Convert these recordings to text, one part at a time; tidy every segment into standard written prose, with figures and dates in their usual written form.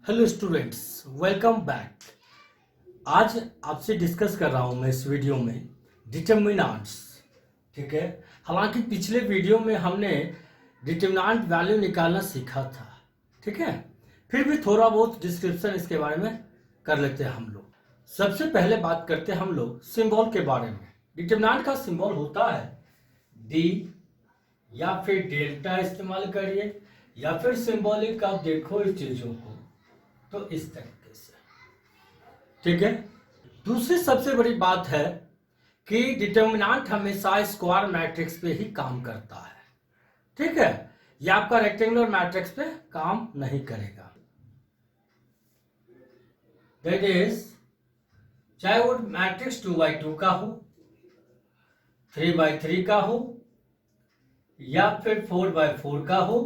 Hello students, welcome back. आज आपसे discuss कर रहा हूं मैं इस वीडियो में डिटर्मिनेंट्स। ठीक है। हालांकि पिछले वीडियो में हमने डिटर्मिनेंट वैल्यू निकालना सीखा था। ठीक है। फिर भी थोड़ा बहुत डिस्क्रिप्शन इसके बारे में कर लेते हैं हम लोग। सबसे पहले बात करते हैं हम लोग सिंबल के बारे में। डिटर्मिनेंट का सिंबल होता है डी या फिर डेल्टा इस्तेमाल करिए, या फिर सिंबॉलिक आप देखो इस चीजों को तो इस तरीके से। ठीक है। दूसरी सबसे बड़ी बात है कि डिटर्मिनेंट हमेशा स्क्वायर मैट्रिक्स पे ही काम करता है। ठीक है। यह आपका रेक्टेंगुलर मैट्रिक्स पे काम नहीं करेगा। दैट इज, चाहे वो मैट्रिक्स 2x2 का हो, 3x3 का हो, या फिर 4x4 का हो,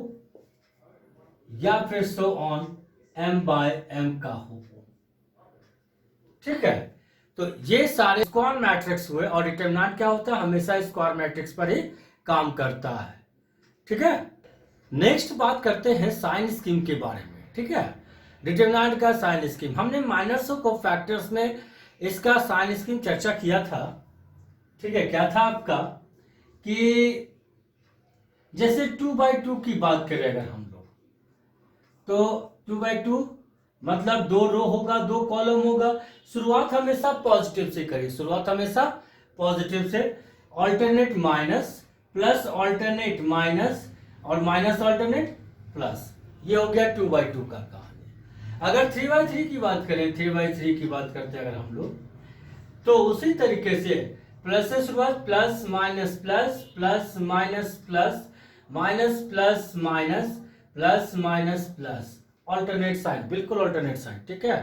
या फिर सो ऑन m/m का हो। ठीक है। तो ये सारे स्क्वायर मैट्रिक्स हुए और डिटर्मिनेंट क्या होता है, हमेशा स्क्वायर मैट्रिक्स पर ही काम करता है। ठीक है। नेक्स्ट बात करते हैं साइन स्कीम के बारे में। ठीक है। डिटर्मिनेंट का साइन स्कीम हमने माइनर्स और कोफैक्टर्स में इसका साइन स्कीम चर्चा किया था। ठीक है। क्या था आपका कि जैसे 2x2 की बात करें अगर हम लोग, तो 2x2 मतलब 2 रो होगा, 2 कॉलम होगा। शुरुआत हमेशा पॉजिटिव से करिए, शुरुआत हमेशा पॉजिटिव से। Alternate minus, plus alternate minus, और माइनस ऑल्टरनेट प्लस। ये हो गया 2x2 का कहानी। अगर 3x3 की बात करें, 3x3 की बात करते हैं अगर हम लोग, तो उसी तरीके से प्लस से शुरुआत, plus minus plus, plus minus plus, minus plus minus, plus minus plus, alternate sign, बिल्कुल ऑल्टरनेट साइन। ठीक है।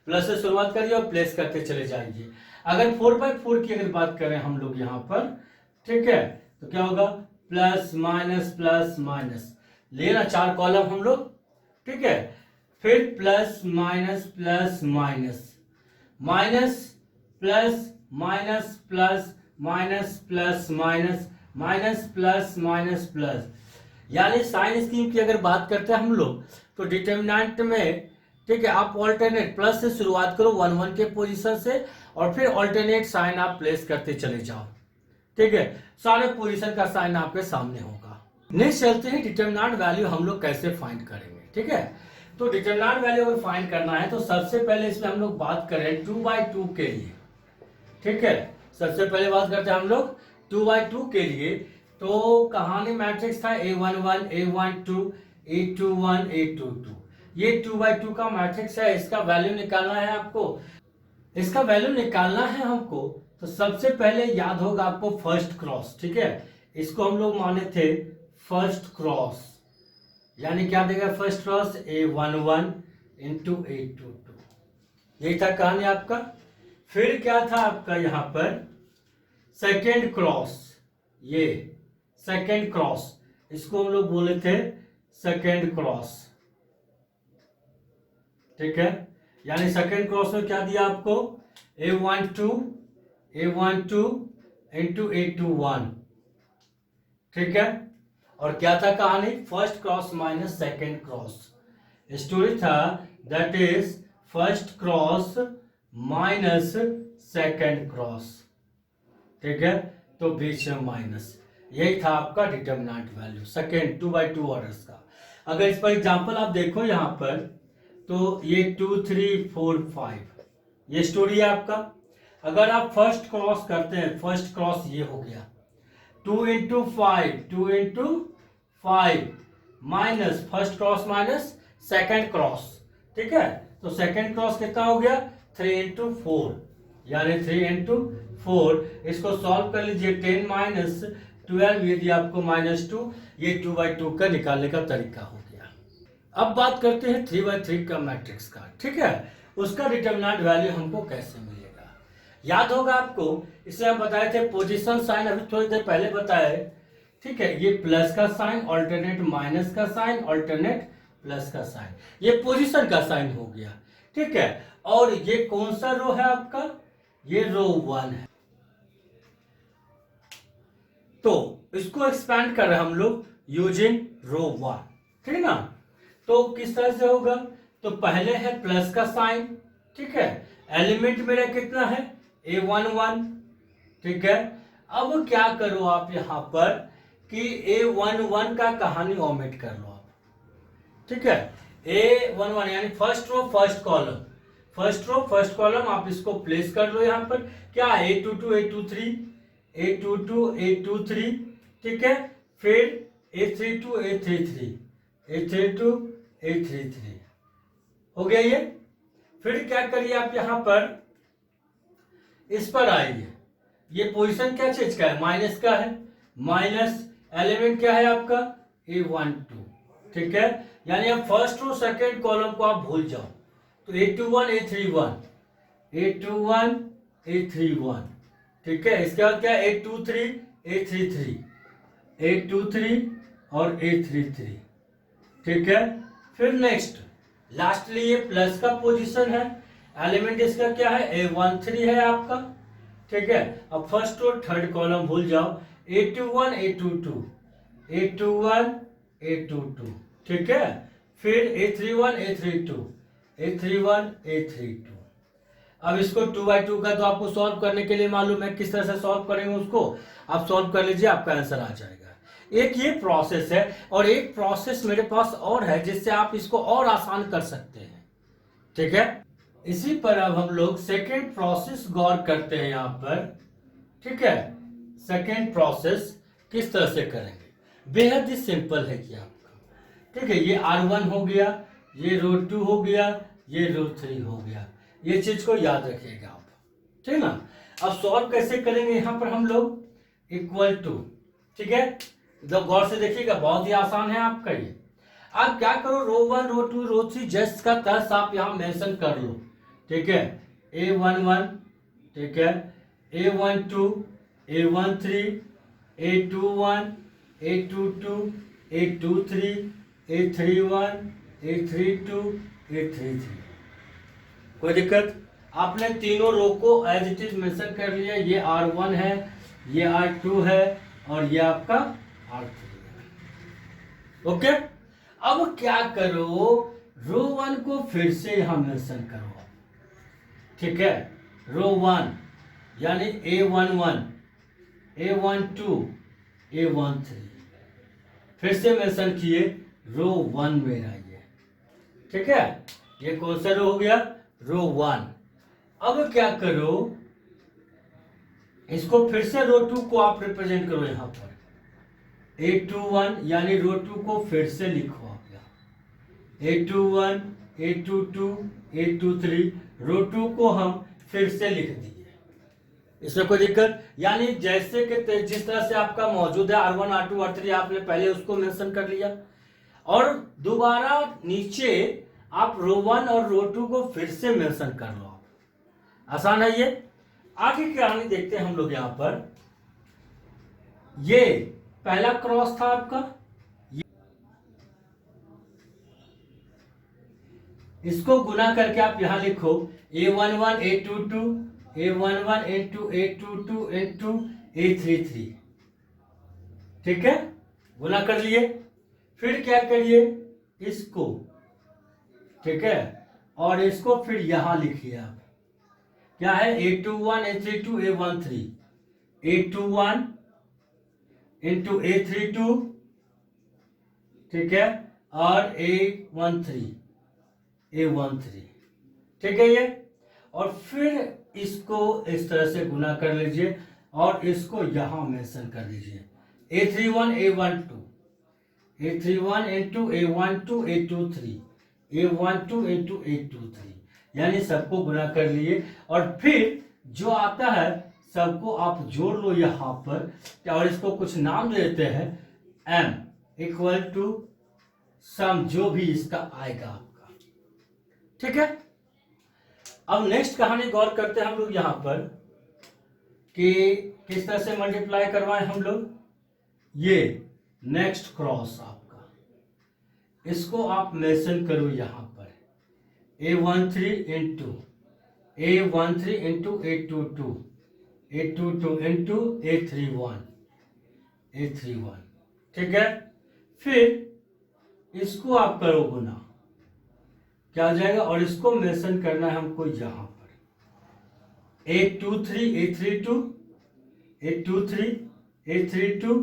प्लस से शुरुआत करिए और प्लेस करते चले जाइए। अगर 4x4 की अगर बात करें हम लोग यहां पर, ठीक है, तो क्या होगा, प्लस माइनस प्लस माइनस, लेना 4 कॉलम हम लोग। ठीक है। फिर plus minus plus minus, minus plus minus plus, minus plus minus, minus plus minus plus. यानी साइन स्कीम की अगर बात करते हैं हम लोग, तो डिटर्मिनेंट में, ठीक है, आप ऑल्टरनेट प्लस से शुरुआत करो 1 1 के पोजीशन से, और फिर ऑल्टरनेट साइन आप प्लेस करते चले जाओ। ठीक है। सारे पोजीशन का साइन आपके सामने होगा। नेक्स्ट चलते हैं डिटर्मिनेंट वैल्यू हम लोग कैसे फाइंड करेंगे। ठीक है। तो डिटर्मिनेंट वैल्यू अगर फाइंड करना है तो सबसे पहले इसमें हम लोग बात करें 2x2 के लिए। ठीक है। सबसे पहले बात करते हैं हम लोग 2x2 के लिए। तो कहानी मैट्रिक्स था A11 A12 A21 A22। ये 2x2 का मैट्रिक्स है। इसका वैल्यू निकालना है आपको, इसका वैल्यू निकालना है हमको। तो सबसे पहले याद होगा आपको फर्स्ट क्रॉस। ठीक है। इसको हम लोग माने थे फर्स्ट क्रॉस, यानी क्या देगा first cross, A11 into A22। यही था कहानी आपका। फिर क्या था आपका यहां पर सेकेंड क्रॉस, ये सेकेंड क्रॉस, इसको हम लोग बोले थे सेकेंड क्रॉस। ठीक है। यानी सेकेंड क्रॉस में क्या दिया आपको, A12 इंटू A21। ठीक है। और क्या था कहानी, first cross minus second cross. Story था that is first cross minus second cross. ठीक है। तो बीच में माइनस, यही था आपका determinant value second 2x2 orders का। अगर इस पर एग्जांपल आप देखो यहां पर, तो ये 2 3 4 5 ये स्टोरी है आपका। अगर आप फर्स्ट क्रॉस करते हैं, फर्स्ट क्रॉस ये हो गया 2 into 5, 2 into 5 minus first cross minus second cross. ठीक है। तो सेकेंड क्रॉस कितना हो गया, 3 इंटू 4, यानी 3 इंटू 4। इसको सॉल्व कर लीजिए, 10 माइनस 12, ये दिया आपको -2। ये 2x2 का निकालने का तरीका हो गया। अब बात करते हैं 3x3 का मैट्रिक्स का। ठीक है। उसका डिटर्मिनेंट वैल्यू हमको कैसे मिलेगा, याद होगा आपको, इसे हम बताए थे पोजीशन साइन, अभी थोड़ी देर पहले बताए। ठीक है। ये प्लस का साइन, ऑल्टरनेट माइनस का साइन, ऑल्टरनेट प्लस का साइन, ये पोजीशन का साइन हो गया। ठीक है। और ये कौन सा रो है आपका, ये रो 1 है। तो इसको एक्सपैंड कर रहे हैं हम लोग यूजिंग रो 1। ठीक है ना। तो किस तरह से होगा, तो पहले है प्लस का साइन, ठीक है। एलिमेंट मेरा कितना है A11, ठीक है। अब क्या करो आप यहां पर कि A11 का कहानी ओमिट कर लो आप, ठीक है। A11 यानी first row first column, first row first column आप इसको प्लेस कर लो यहां पर। क्या A22 A23 A22 A23, ठीक है। फिर A32 A33 A32 A33 हो गया ये। फिर क्या करिए आप यहां पर इस पर आइए, ये पोजीशन क्या चीज का है, माइनस का है। माइनस एलिमेंट क्या है आपका A12, ठीक है। यानी आप फर्स्ट रो सेकेंड कॉलम को आप भूल जाओ, तो A21 A31 A21 A31, ठीक है। इसके बाद क्या A23 A33 A23 और A33, ठीक है। फिर नेक्स्ट लास्टली ये प्लस का पोजीशन है, एलिमेंट इसका क्या है A13 है आपका, ठीक है। अब फर्स्ट और थर्ड कॉलम भूल जाओ, A21 A22 A21 A22, ठीक है। फिर A31 A32 A31 A32। अब इसको 2/2 का तो आपको सॉल्व करने के लिए मालूम है किस तरह से सॉल्व करेंगे, उसको आप सॉल्व कर लीजिए, आपका आंसर आ जाएगा। एक ये प्रोसेस है और एक प्रोसेस मेरे पास और है जिससे आप इसको और आसान कर सकते हैं, ठीक है। इसी पर अब हम लोग सेकेंड प्रोसेस गौर करते हैं यहां पर, ठीक है। सेकेंड प्रोसेस किस तरह से करेंगे, बेहद ही सिंपल है कि आपका, ठीक है। ये R1 हो गया, ये रो 2 हो गया, ये रो 3 हो गया, ये चीज को याद रखिएगा आप, ठीक ना। अब सॉल्व कैसे करेंगे यहां पर हम लोग, इक्वल टू, ठीक है। तो गौर से देखिएगा, बहुत ही आसान है आपका ये। आप क्या करो, रो 1 रो 2 रो 3 जस्ट का तर्स आप यहां मेंशन कर लो, ठीक है। A11, ठीक है, A12 A13 A21 A22 A23 A31 A32 A33। कोई दिक्कत, आपने तीनों रो को एज इट इज मेंशन कर लिया। ये R1 है, ये R2 है और ये आपका R3 है, ओके। अब क्या करो, रो 1 को फिर से यहां मेंशन करो, ठीक है। रो 1 यानी A11 A12 A13 फिर से मेंशन किए, रो 1 में आइए, ठीक है। ये कौन सा रो हो गया, रो 1। अब क्या करो, इसको फिर से रो 2 को आप रिप्रेजेंट करो यहां पर, A21 यानी रो 2 को फिर से लिखो आप यहां, A21 A22 A23 रो 2 को हम फिर से लिख दिए, इसमें कोई दिक्कत। यानी जैसे कि जिस तरह से आपका मौजूद है R1 R2 R3 आपने पहले उसको मेंशन कर लिया, और दोबारा नीचे आप रो 1 और रो 2 को फिर से मेंशन कर लो आप। आसान है ये। आगे की कहानी देखते हैं हम लोग यहां पर। ये पहला क्रॉस था आपका, इसको गुना करके आप यहां लिखो A11 A22 A11 into A22 into A33, ठीक है, गुना कर लिए। फिर क्या करिए, इसको, ठीक है, और इसको फिर यहां लिखिए आप, क्या है A21 A32 A13 A21 into A32, ठीक है, और A13 ठीक है ये। और फिर इसको इस तरह से गुना कर लीजिए और इसको यहां मेंशन कर लीजिए, A31 A12 A31 into A12 A23 A12 into A23, यानी सबको गुना कर लिए। और फिर जो आता है सबको आप जोड़ लो यहां पर, और इसको कुछ नाम दे देते हैं, M इक्वल टू सम, जो भी इसका आएगा आपका, ठीक है। अब नेक्स्ट कहानी गौर करते हैं हम लोग यहां पर कि किस तरह से मल्टीप्लाई करवाएं हम लोग। ये नेक्स्ट क्रॉस आपका, इसको आप मेंशन करो यहां पर, A13 into A13 into A22 A22 into A31 A31, ठीक है। फिर इसको आप करो गुना, क्या हो जाएगा, और इसको मेंशन करना है हमको यहाँ पर 823 832 823 832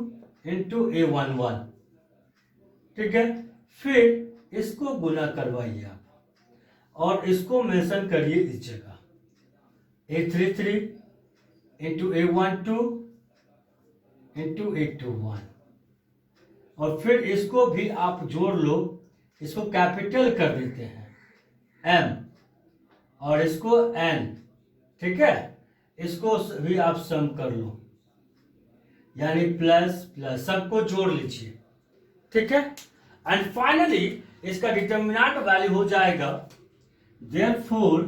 इंटू A11, ठीक है। फिर इसको गुना करवाइए आप और इसको मेंशन करिए इस जगह 833 इंटू A12 इंटू 821, और फिर इसको भी आप जोड़ लो, इसको कैपिटल कर देते हैं M और इसको N, ठीक है। इसको भी आप सम कर लो, यानी प्लस प्लस सबको जोड़ लीजिए, ठीक है। एंड फाइनली इसका डिटर्मिनेंट वैल्यू हो जाएगा, therefore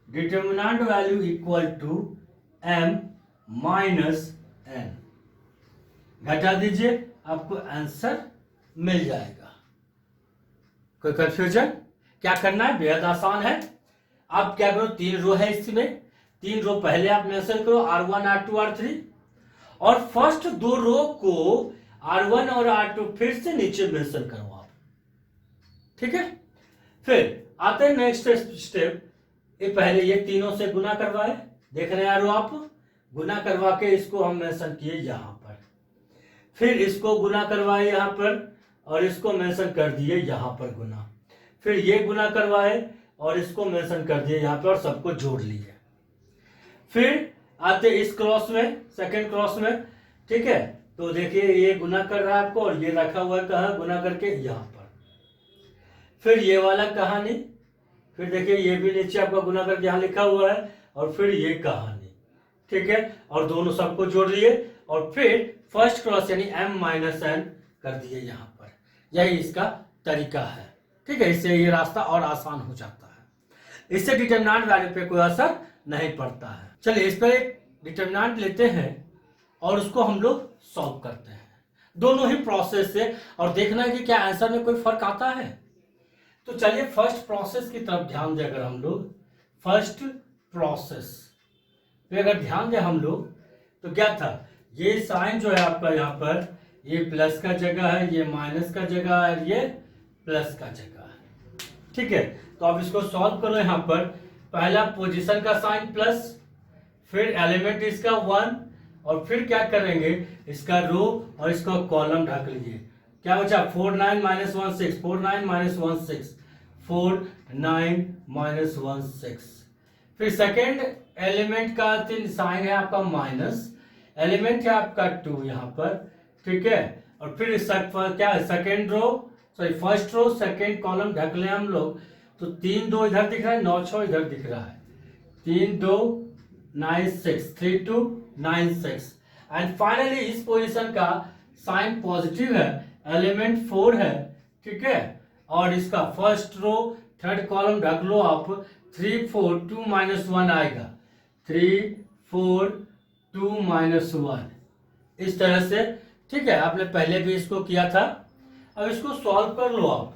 determinant value equal to M minus N। घटा दीजिए, आपको आंसर मिल जाएगा। कोई कंफ्यूजन? क्या करना है, बेहद आसान है। आप क्या करो, 3 रो है इसमें, 3 रो पहले आप मेंशन करो R1 R2 R3, और फर्स्ट 2 रो को R1 और R2 फिर से नीचे मेंशन करो आप, ठीक है। फिर आते हैं नेक्स्ट स्टेप, ये पहले ये तीनों से गुना करवाए, देख रहे हैं आप, गुना करवा के इसको हम मेंशन किए यहां पर, फिर इसको गुना करवाए यहां पर और इसको मेंशन कर दिए यहां पर गुना, फिर ये गुना करवाए और इसको मेंशन कर दिए यहां पर और सबको जोड़ लिए। फिर आते इस क्रॉस में, सेकंड क्रॉस में, ठीक है। तो देखिए ये गुना कर रहा है आपको और ये रखा हुआ है कहाँ, गुना करके यहां पर। फिर ये वाला कहानी, फिर देखिए ये भी नीचे आपका गुना करके यहां लिखा हुआ है, और फिर ये कहानी, ठीक है। और दोनों सबको जोड़ लिए और फिर फर्स्ट क्रॉस यानी M माइनस N कर दिए यहां पर। यही इसका तरीका है, ठीक है। इससे ये रास्ता और आसान हो जाता है, इससे डिटरमिनेंट वैल्यू पे कोई असर नहीं पड़ता है। चलिए इस पर एक डिटरमिनेंट लेते हैं और उसको हम लोग सॉल्व करते हैं दोनों ही प्रोसेस से, और देखना है कि क्या आंसर में कोई फर्क आता है। तो चलिए फर्स्ट प्रोसेस की तरफ ध्यान दें। अगर हम लोग फर्स्ट प्रोसेस पे अगर ध्यान दें हम लोग, तो क्या था, ये साइन जो है आपका यहाँ पर, ये प्लस का जगह है, ये माइनस का जगह है, ये प्लस का जगह है, ठीक है। तो आप इसको सॉल्व करो। यहाँ पर पहला पोजीशन का साइन प्लस, फिर एलिमेंट इसका 1, और फिर क्या करेंगे, इसका रो और इसका कॉलम ढक लीजिए। क्या बचा, 4 9 माइनस 1 6, 4 9 माइनस 1 6, 4 9 माइनस 1 6। फिर सेकेंड एलिमेंट का साइन है आपका माइनस, एलिमेंट है आपका 2 यहाँ पर, ठीक है। और फिर क्या है, second row, sorry first row second column ढक ले हम लोग, तो 3 2 इधर दिख रहा है, 9 6 इधर दिख रहा है, 3 2 9 6, 3 2 9 6। एंड फाइनली इस पोजीशन का साइन पॉजिटिव है, एलिमेंट 4 है, ठीक है। और इसका फर्स्ट रो थर्ड कॉलम ढक लो आप, 3 4 2 माइनस 1 आएगा, 3 4 2 माइनस 1, इस तरह से, ठीक है। आपने पहले भी इसको किया था। अब इसको सॉल्व कर लो आप।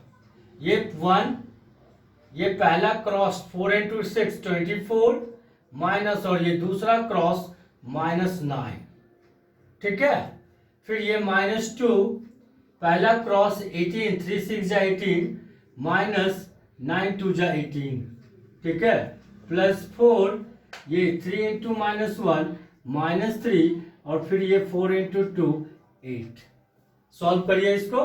ये 1, ये पहला क्रॉस 4 इंटू 6 24 माइनस, और ये दूसरा क्रॉस माइनस 9, ठीक है। फिर ये माइनस 2, पहला क्रॉस 18 3 6 जा 18 माइनस 9 2 जा 18, ठीक है। प्लस 4, ये 3 इंटू माइनस 1 माइनस 3, और फिर ये 4 इंटू 2 8। सॉल्व करिए इसको,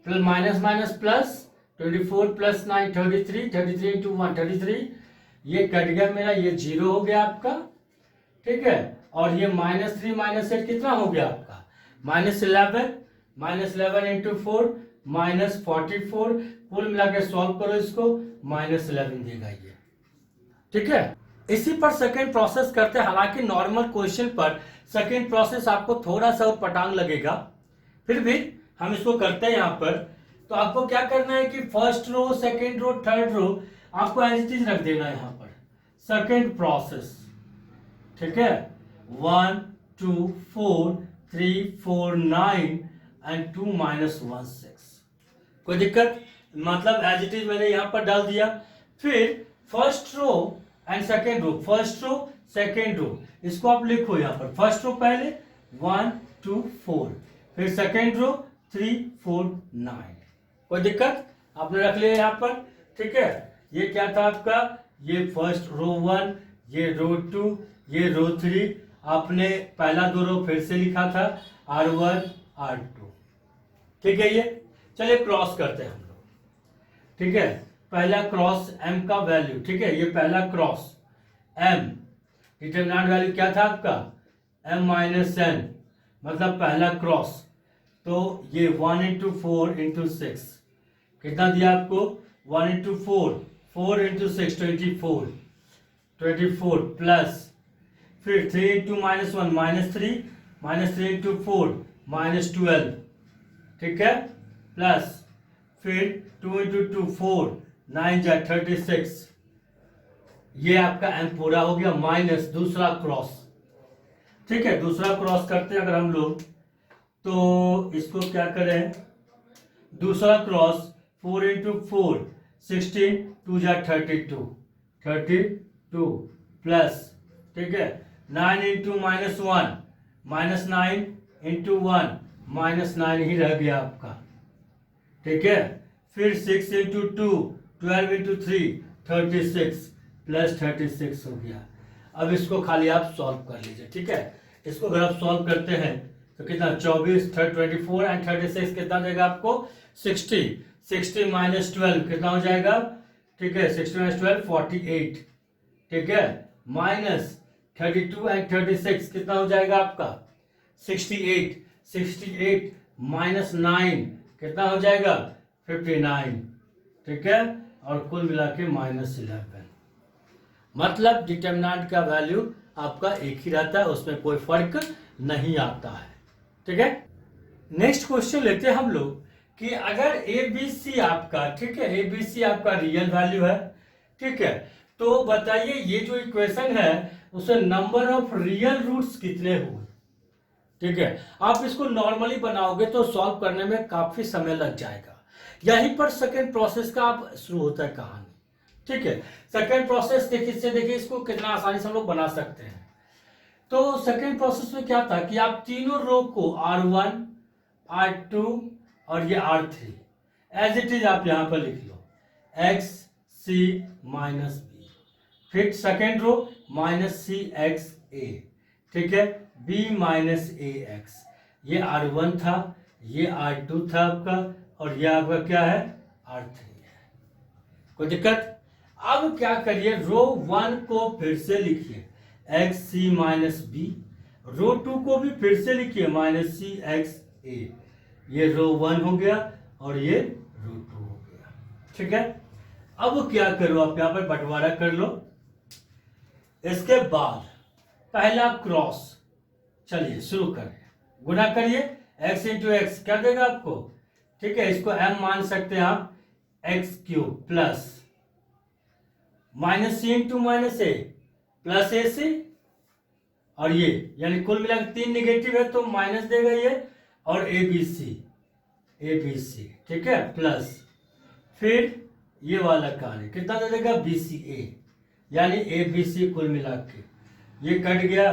plus minus minus plus, 24 plus 9 33, 33 into 1 33, ये कट गया मेरा, ये 0 हो गया आपका, ठीक है। और ये माइनस 3 माइनस 8 कितना हो गया आपका, माइनस 11, माइनस 11 इंटू 4 माइनस 44, कुल मिला के सॉल्व करो इसको, माइनस 11 देगा ये, ठीक है। इसी पर सेकेंड प्रोसेस करते हैं। हालांकि नॉर्मल क्वेश्चन पर सेकेंड प्रोसेस आपको थोड़ा सा और पटांग लगेगा, फिर भी हम इसको करते हैं यहाँ पर। तो आपको क्या करना है कि first row second row third row आपको एज इट इज रख देना है यहाँ पर, सेकेंड प्रोसेस, ठीक है। 1 2 4 3 4 9 एंड 2 माइनस 1 6, कोई दिक्कत, मतलब एज इट इज मैंने यहाँ पर डाल दिया। फिर first row and second row, first row second row, इसको आप लिखो यहाँ पर, फर्स्ट रो पहले 1 2 4, फिर सेकेंड रो 3 4 9, कोई दिक्कत, आपने रख लिया यहाँ पर। ठीक है, ये क्या था आपका, ये फर्स्ट रो 1, ये रो 2, ये रो 3, आपने पहला दो रो फिर से लिखा था R1 R2, ठीक है। ये चलिए क्रॉस करते हैं हम लोग, ठीक है। पहला क्रॉस m का वैल्यू, ठीक है, ये पहला क्रॉस m, डिटरमिनेंट वैल्यू क्या था आपका m माइनस n, मतलब पहला क्रॉस, तो ये 1 इंटू 4 इंटू 6 कितना दिया आपको, 1 इंटू 4 इंटू 6 24 प्लस फिर 3 इंटू -1 -3 इंटू 4 -12, ठीक है, प्लस फिर 2 इंटू 2 4 9 जा 36, ये आपका m पूरा हो गया, माइनस दूसरा क्रॉस, ठीक है। दूसरा क्रॉस करते हैं अगर हम लोग, तो इसको क्या करें, दूसरा क्रॉस 4 इंटू 4 16 2 जा 32 प्लस, ठीक है, 9 इंटू -1 -9 इंटू 1 -9 ही रह गया आपका, ठीक है। फिर 6 इंटू 2 12 इंटू 3 36 प्लस 36 हो गया। अब इसको खाली आप सॉल्व कर लीजिए, ठीक है। इसको अगर आप सॉल्व करते हैं तो कितना, 24 24 एंड 36 कितना देगा आपको, 60 माइनस 12 कितना हो जाएगा, ठीक है, 60 माइनस 12 48, ठीक है, माइनस 32 एंड 36 कितना हो जाएगा आपका 68 माइनस 9 कितना हो जाएगा 59, ठीक है, और कुल मिला के -11। मतलब डिटरमिनेंट का वैल्यू आपका एक ही रहता है, उसमें कोई फर्क नहीं आता है, ठीक है। नेक्स्ट क्वेश्चन लेते हैं हम लोग कि अगर ABC आपका, ठीक है, ABC आपका रियल वैल्यू है, ठीक है, तो बताइए ये जो इक्वेशन है उसमें नंबर ऑफ रियल रूट्स कितने हुए, ठीक है। आप इसको नॉर्मली बनाओगे तो सॉल्व करने में काफी समय लग जाएगा, यहीं पर सेकेंड प्रोसेस का आप शुरू होता है कहानी, ठीक है। सेकेंड प्रोसेस देखिए इसको कितना आसानी से हम लोग बना सकते हैं। तो सेकेंड प्रोसेस में क्या था कि आप तीनों रो को R1 R2 और ये R3 एज इट इज आप यहां पर लिख लो, x c माइनस b, फिर सेकेंड रो -cx a, ठीक है, b माइनस ax, ये R1 था, ये R2 था आपका, और ये आपका क्या है R3 है। कोई दिक्कत? अब क्या करिए, रो 1 को फिर से लिखिए xc माइनस b, रो 2 को भी फिर से लिखिए -cx a, ये रो 1 हो गया और ये रो 2 हो गया, ठीक है। अब क्या करो, आप यहां पर बंटवारा कर लो, इसके बाद पहला क्रॉस, चलिए शुरू करें, गुना करिए, x इंटू एक्स क्या देगा आपको, ठीक है, इसको m मान सकते हैं आप, x³ plus -c into -a plus AC, और ये यानी कुल मिलाकर 3 निगेटिव है तो माइनस देगा ये, और ABC, ठीक है, प्लस फिर ये वाला कार्य कितना दे देगा BCA, यानी ABC कुल मिला के ये कट गया,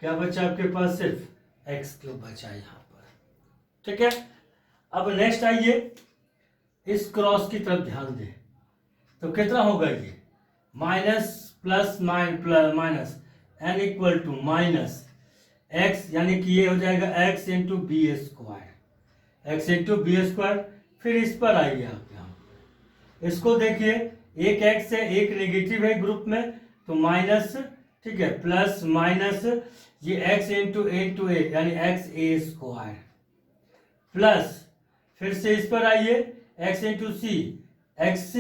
क्या बचा आपके पास, सिर्फ x³ बचा यहां पर, ठीक है। अब नेक्स्ट आइए, इस क्रॉस की तरफ ध्यान दें, तो कितना होगा ये minus plus minus n equal to minus x, यानी कि ये हो जाएगा x इंटू बी स्क्वायर, फिर इस पर आइए आप यहाँ, इसको देखिए, एक x है एक नेगेटिव है ग्रुप में, तो माइनस, ठीक है, प्लस माइनस ये x इंटू a यानी xa स्क्वायर, प्लस फिर से इस पर आइए x इंटू सी, xc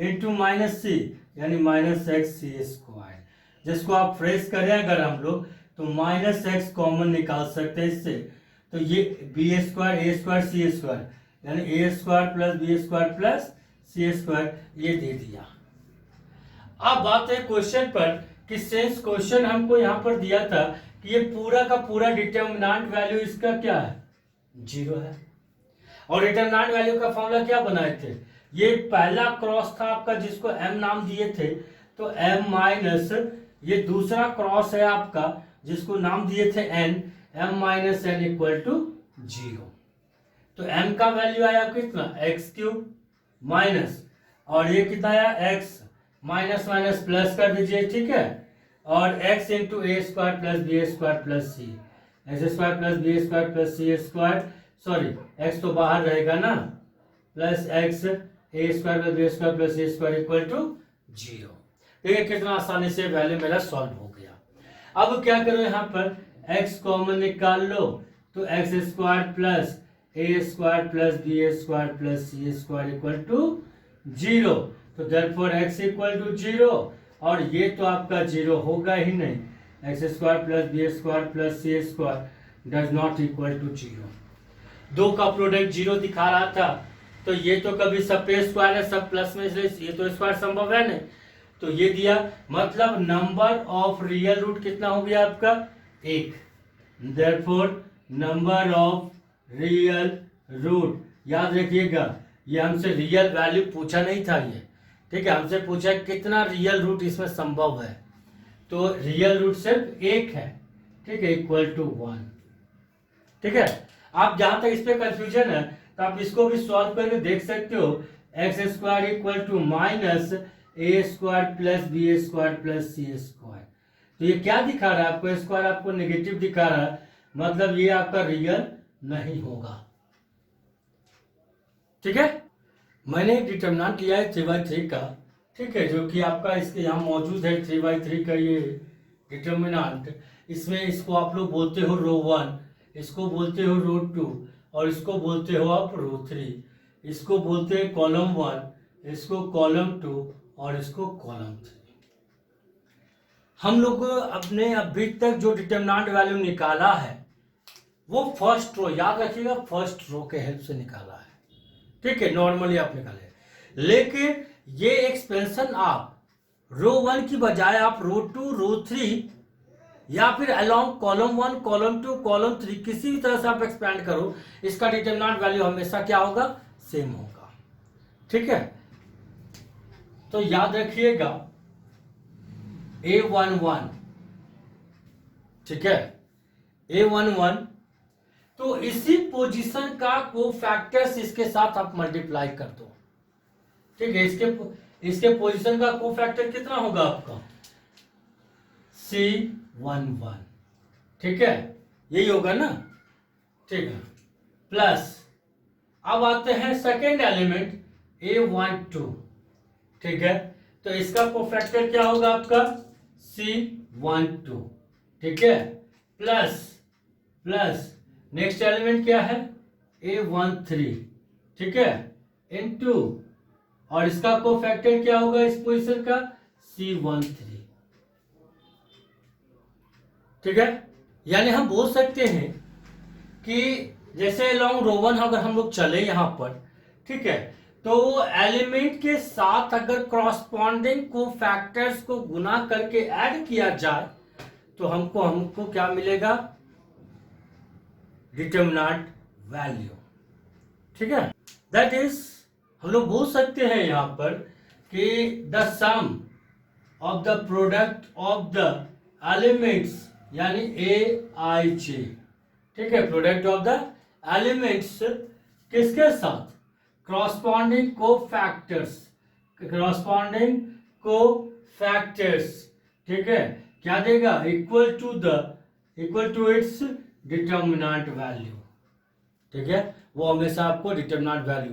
इंटू माइनस सी यानी -xc स्क्वायर, जिसको आप फ्रेश करें अगर हम लोग तो -x कॉमन निकाल सकते हैं इससे, तो ये b square a square c square यानी a square plus b square plus c square, ये दे दिया। अब बात है क्वेश्चन पर कि सेंस क्वेश्चन हमको यहाँ पर दिया था कि ये पूरा का पूरा डिटरमिनेंट वैल्यू इसका क्या है 0 है, और डिटरमिनेंट वैल्यू का फॉर्मूला क्या बनाए थे, ये पहला क्रॉस था आपका जिसको m नाम दिए थे, तो m माइनस ये दूसरा क्रॉस है आपका जिसको नाम दिए थे n, m minus n equal to 0, तो m का वैल्यू आया कितना x³ माइनस, और ये कितना आया x माइनस माइनस प्लस कर दीजिए, ठीक है, और x into A square plus B square plus C, x square plus B square plus C square, sorry x तो बाहर रहेगा ना, plus x A square plus B square plus C square equal to 0। देखिए कितना आसानी से value मेरा solve हो गया। अब क्या करो, यहाँ पर x कॉमन निकाल लो, तो x square plus a square plus B square plus C square equal to 0। तो देयरफॉर x इक्वल टू 0, और ये तो आपका 0 होगा ही नहीं, x square plus B square plus C square does not equal to 0। दो का प्रोडक्ट 0 दिखा रहा था, तो ये तो कभी सब पे स्क्वायर है, सब प्लस में, इसलिए ये तो स्क्वायर संभव है नहीं, तो ये दिया, मतलब नंबर ऑफ रियल रूट कितना हो गया आपका 1। Therefore number of real root, याद रखिएगा ये हमसे रियल वैल्यू पूछा नहीं था ये, ठीक है, हमसे पूछा कितना रियल रूट इसमें संभव है, तो रियल रूट सिर्फ 1 है, ठीक है, इक्वल टू 1, ठीक है। आप जहां तक इस पे कंफ्यूजन है तो आप इसको भी सॉल्व करके देख सकते हो, x square equal to minus a square plus B square plus C square, तो ये क्या दिखा रहा है आपको, स्क्वायर आपको नेगेटिव दिखा रहा है, मतलब ये आपका रियल नहीं होगा, ठीक है। मैंने एक डिटरमिनेंट लिया है 3/3 का, ठीक है, जो कि आपका इसके यहाँ मौजूद है 3/3 का ये डिटरमिनेंट, इसमें इसको आप लोग बोलते हो रो 1, इसको बोलते हो रो 2, और इसको बोलते हो आप रो 3, इसको बोलते हैं कॉलम 1, इसको कॉलम 2, और इसको कॉलम 3। हम लोग अपने अभी तक जो डिटरमिनेंट वैल्यू निकाला है वो फर्स्ट रो, याद रखिएगा फर्स्ट रो के हेल्प से निकाला है, ठीक है, नॉर्मली आप निकाले, लेकिन ये एक्सपेंशन आप रो 1 की बजाय आप रो 2, रो 3 या फिर अलोंग कॉलम 1, कॉलम 2, कॉलम 3 किसी भी तरह से आप एक्सपेंड करो, इसका डिटरमिनेंट वैल्यू हमेशा क्या होगा, सेम होगा, ठीक है। तो याद रखिएगा A11, ठीक है, A11, तो इसी पोजीशन का कोफैक्टर्स इसके साथ आप मल्टीप्लाई कर दो, ठीक है, इसके पोजीशन का कोफैक्टर कितना होगा आपका C11, ठीक है, यही होगा ना, ठीक है, प्लस अब आते हैं सेकेंड एलिमेंट A12, ठीक है, तो इसका कोफैक्टर क्या होगा आपका C12, ठीक है, प्लस नेक्स्ट एलिमेंट क्या है A13, ठीक है, इनटू, और इसका कोफैक्टर क्या होगा इस पोजीशन का C13, ठीक है। यानी हम बोल सकते हैं कि जैसे लॉन्ग रो 1 अगर हम लोग चले यहां पर, ठीक है, तो एलिमेंट के साथ अगर क्रॉसपॉन्डिंग कोफैक्टर्स को गुना करके ऐड किया जाए तो हमको क्या मिलेगा, डिटरमिनेंट वैल्यू, ठीक है। दैट इज हम लोग बोल सकते हैं यहां पर कि the sum of the product of the elements, यानी AIJ, ठीक है, प्रोडक्ट ऑफ द एलिमेंट्स किसके साथ, क्रॉसपॉन्डिंग कोफैक्टर्स, ठीक है, क्या देगा, equal to its determinant value, ठीक है, वो हमेशा आपको डिटरमिनेंट वैल्यू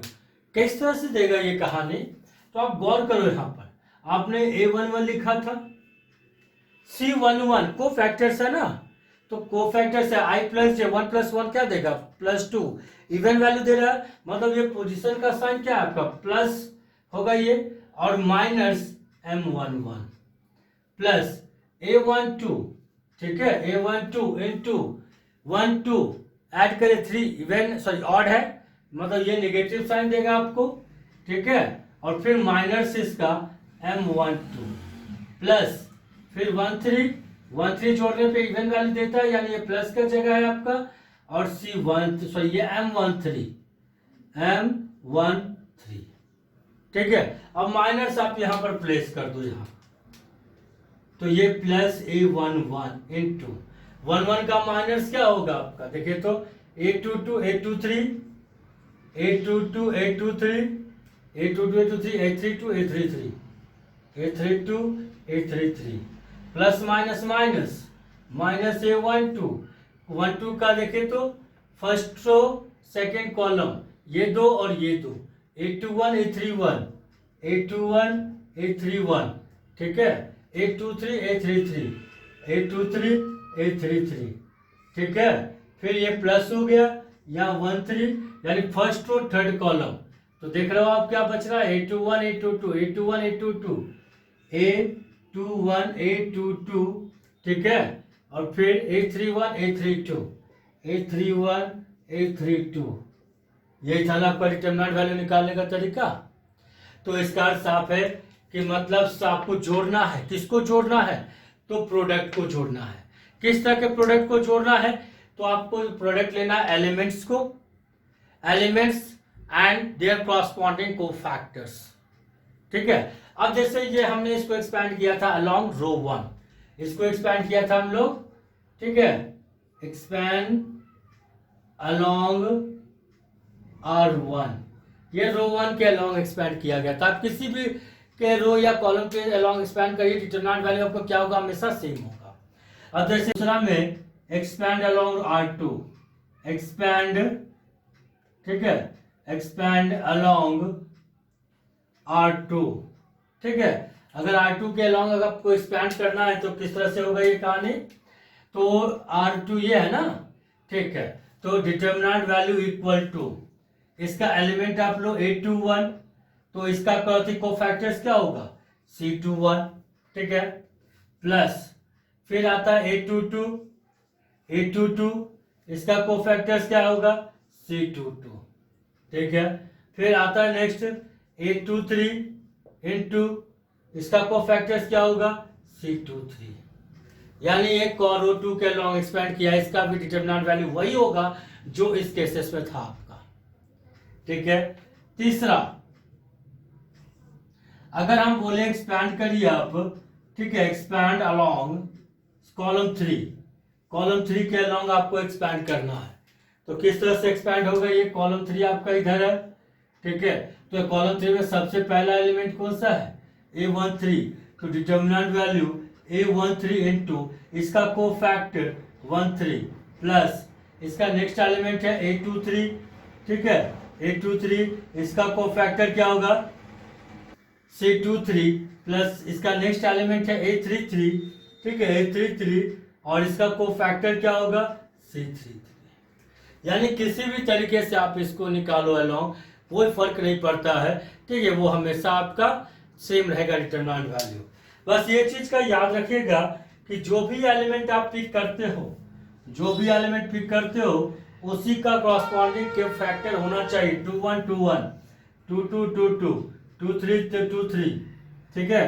किस तरह से देगा ये कहानी, तो आप गौर करो, यहां पर आपने A11 लिखा था, C11 कोफैक्टर्स है ना, तो कोफैक्टर्स है I प्लस J, 1 + 1 क्या देगा +2, इवन वैल्यू दे रहा है, मतलब ये पोजीशन का साइन क्या है आपका प्लस होगा ये, और माइनस M11 प्लस A12, ठीक है, A12 इंटू 1 2 ऐड करे 3, इवन सॉरी ऑड है, मतलब ये नेगेटिव साइन देगा आपको, ठीक है, और फिर माइनस इसका M12 प्लस फिर 1 3 जोड़ने पे इवन वैल्यू देता है, यानी ये प्लस का जगह है आपका, और C1 सॉरी ये M13, ठीक है। अब माइनस आप यहां पर प्लेस कर दो यहां, तो ये प्लस A11 इंटू 1 का माइनस क्या होगा आपका, देखिए तो A22 A23 A22 A23 A32 A33 A32 A33 plus minus minus minus A12 का देखें तो फर्स्ट रो सेकेंड कॉलम ये दो और ये दो A21 A31 A21 A31 ठीक है A23 A33 A23 A33 ठीक है फिर ये प्लस हो गया यहाँ 13 यानी फर्स्ट रो थर्ड कॉलम तो देख रहे हो आप क्या बच रहा है A21 A22 A21 A22 A21 A22 ठीक है और फिर A31 A32 A31 A32 यही था ना आपका डिटरमिनेंट वैल्यू निकालने का तरीका। तो इसका अर्थ साफ है कि मतलब आपको जोड़ना है, किसको जोड़ना है तो प्रोडक्ट को जोड़ना है। किस तरह के प्रोडक्ट को जोड़ना है तो आपको प्रोडक्ट लेना है एलिमेंट्स को, elements and there corresponding cofactors ठीक है। अब जैसे ये हमने इसको एक्सपैंड किया था अलोंग रो 1, इसको एक्सपैंड किया था हम लोग ठीक है, एक्सपैंड अलोंग R1 ये रो 1 के अलोंग एक्सपैंड किया गया था। आप किसी भी के रो या कॉलम के अलोंग एक्सपैंड करिए डिटरमिनेंट वैल्यू आपको क्या होगा हमेशा सेम होगा। अब जैसे दूसरा में एक्सपैंड अलोंग R2 एक्सपैंड ठीक है, एक्सपैंड अलोंग R2 ठीक है। अगर R2 के अलोंग अगर आपको एक्सपैंड करना है तो किस तरह से होगा ये कहानी तो R2 ये है ना ठीक है। तो डिटरमिनेंट वैल्यू इक्वल टू इसका एलिमेंट आप लो A21 तो इसका कोफैक्टर्स क्या होगा C21 ठीक है प्लस फिर आता है A22 इसका कोफैक्टर्स क्या होगा C22 ठीक है। फिर आता है नेक्स्ट A23 इंटू इसका कोफैक्टर्स क्या होगा C23 यानी एक रो 2 के लॉन्ग एक्सपैंड किया इसका भी डिटरमिनेंट वैल्यू वही होगा जो इस केसेस में था आपका ठीक है। तीसरा अगर हम बोले एक्सपैंड करिए आप ठीक है, एक्सपैंड अलोंग कॉलम 3 के अलोंग आपको एक्सपैंड करना है तो किस तरह से एक्सपैंड होगा ये कॉलम 3 आपका इधर है ठीक है। तो कॉलम 3 में सबसे पहला एलिमेंट कौन सा है A13 तो डिटरमिनेंट वैल्यू A13 इंटू इसका कोफैक्टर 13 प्लस इसका नेक्स्ट एलिमेंट है A23 ठीक है, A23 इसका कोफैक्टर क्या होगा C23 प्लस इसका नेक्स्ट एलिमेंट है A33 ठीक है, A33 और इसका कोफैक्टर क्या होगा C33 यानी किसी भी तरीके से आप इसको निकालो अलोंग कोई फर्क नहीं पड़ता है ठीक है, वो हमेशा आपका सेम रहेगा डिटरमिनेंट वैल्यू। बस ये चीज का याद रखिएगा कि जो भी एलिमेंट आप पिक करते हो, जो भी एलिमेंट पिक करते हो उसी का कॉरस्पॉन्डिंग कोफैक्टर होना चाहिए 21 21 22 22 23 23 ठीक है,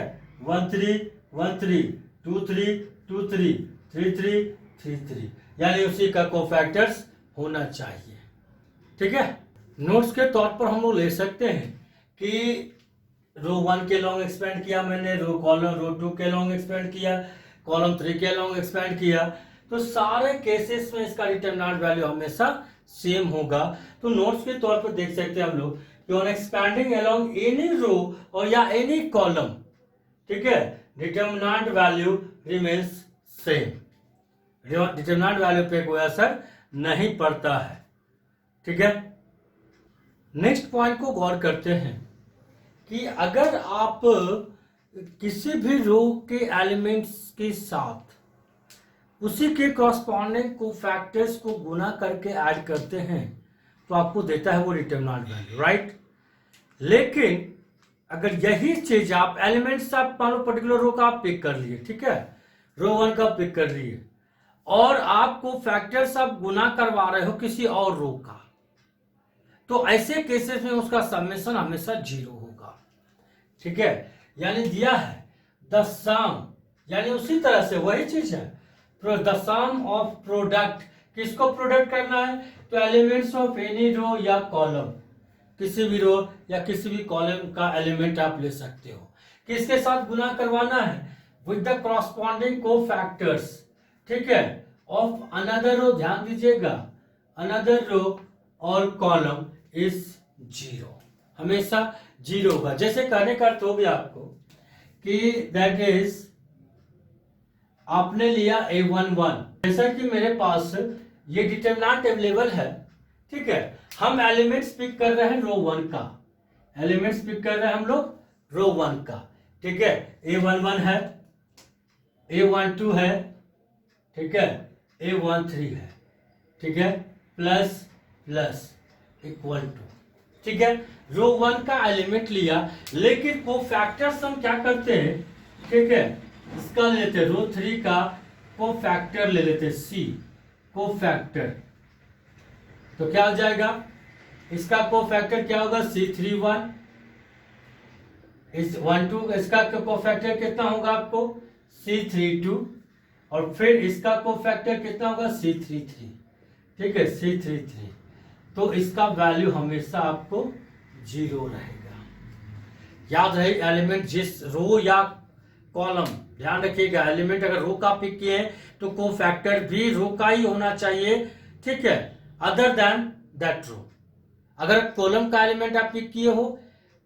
13 13 23 23 33 33 यानी उसी का कोफैक्टर्स होना चाहिए ठीक है। नोट्स के तौर पर हम लोग ले सकते हैं कि रो 1 के लॉन्ग एक्सपेंड किया मैंने, रो 2 के लॉन्ग एक्सपेंड किया, कॉलम 3 के लॉन्ग एक्सपेंड किया, तो सारे केसेस में इसका डिटरमिनेंट वैल्यू हमेशा सेम होगा। तो नोट्स के तौर पर देख सकते हैं हम लोग कि on expanding along any row और या एनी कॉलम ठीक है, determinant value remains same, determinant value पे कोई असर नहीं पड़ता है ठीक है। नेक्स्ट पॉइंट को गौर करते हैं कि अगर आप किसी भी रो के एलिमेंट्स के साथ उसी के कॉरस्पॉन्डिंग कोफैक्टर्स को गुना करके ऐड करते हैं तो आपको देता है वो डिटरमिनेंट वैल्यू राइट। लेकिन अगर यही चीज आप एलिमेंट्स आप मान लो पर्टिकुलर रो का आप पिक कर लिए ठीक है, रो 1 का पिक कर लिए और आपको फैक्टर्स आप गुना करवा रहे हो किसी और रो का, तो ऐसे केसेस में उसका समेशन हमेशा 0 होगा ठीक है। यानी दिया है द सम, यानी उसी तरह से वही चीज है द सम ऑफ प्रोडक्ट, किसको प्रोडक्ट करना है तो एलिमेंट्स ऑफ एनी रो या कॉलम, किसी भी रो या किसी भी कॉलम का एलिमेंट आप ले सकते हो, किसके साथ गुना करवाना है विद द कॉरस्पॉन्डिंग कोफैक्टर्स ठीक है ऑफ अनदर रो, ध्यान दीजिएगा अनदर रो और कॉलम इज 0, हमेशा 0 होगा। जैसे कहने का अर्थ हो गया आपको कि दैट इज आपने लिया A11, जैसा कि मेरे पास ये डिटरमिनेंट अवेलेबल है, ठीक है। हम एलिमेंट्स पिक कर रहे हैं रो 1 का, एलिमेंट्स पिक कर रहे हैं हम लोग रो 1 का, ठीक है। A11 है, A12 है, ठीक है, A13 है, ठीक है, प्लस प्लस इक्वल टू, ठीक है। रो 1 का एलिमेंट लिया, लेकिन कोफैक्टर्स हम क्या करते हैं, ठीक है, इसका ले लेते हैं रो 3 का कोफैक्टर ले लेते हैं C, कोफैक्टर। तो क्या हो जाएगा, इसका कोफैक्टर क्या होगा C31, इस 12, इसका कोफैक्टर कितना होगा आपको C32, और फिर इसका कोफैक्टर कितना होगा C33, ठीक है, C33। तो इसका वैल्यू हमेशा आपको 0 रहेगा। याद रहे एलिमेंट जिस रो या कॉलम, ध्यान रखिएगा, एलिमेंट अगर रो का पिक किए हैं तो कोफैक्टर भी रो का ही होना चाहिए, ठीक है, अदर देन दैट रो। अगर कॉलम का एलिमेंट आप पिक किए हो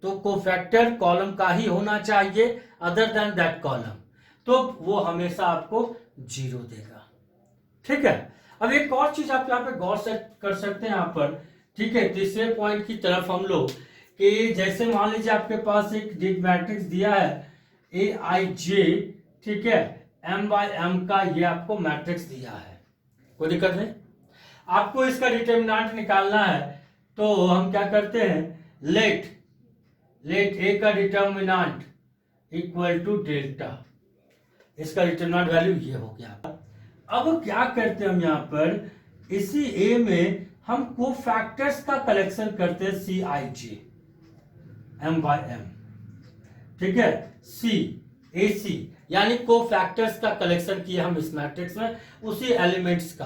तो कोफैक्टर कॉलम का ही होना चाहिए अदर देन दैट कॉलम, तो वो हमेशा आपको 0 देगा, ठीक है। अब एक और चीज आप यहाँ पे गौर से कर सकते हैं यहाँ पर, ठीक है, तीसरे पॉइंट की तरफ हम लोग कि जैसे मान लीजिए आपके पास एक मैट्रिक्स दिया है AIJ, ठीक है, M/M का ये आपको मैट्रिक्स दिया है, कोई दिक्कत नहीं। आपको इसका डिटरमिनेंट निकालना है, तो हम क्या करते हैं, लेट A का डिटरमिनेंट इक्वल टू डेल्टा, इसका डिटरमिनेंट वैल्यू ये हो गया। अब क्या करते हैं हम यहाँ पर, इसी A में हम कोफैक्टर्स का कलेक्शन करते हैं CIJ M/M, ठीक है, AC यानी कोफैक्टर्स का कलेक्शन किया हम इस मैट्रिक्स में उसी एलिमेंट्स का,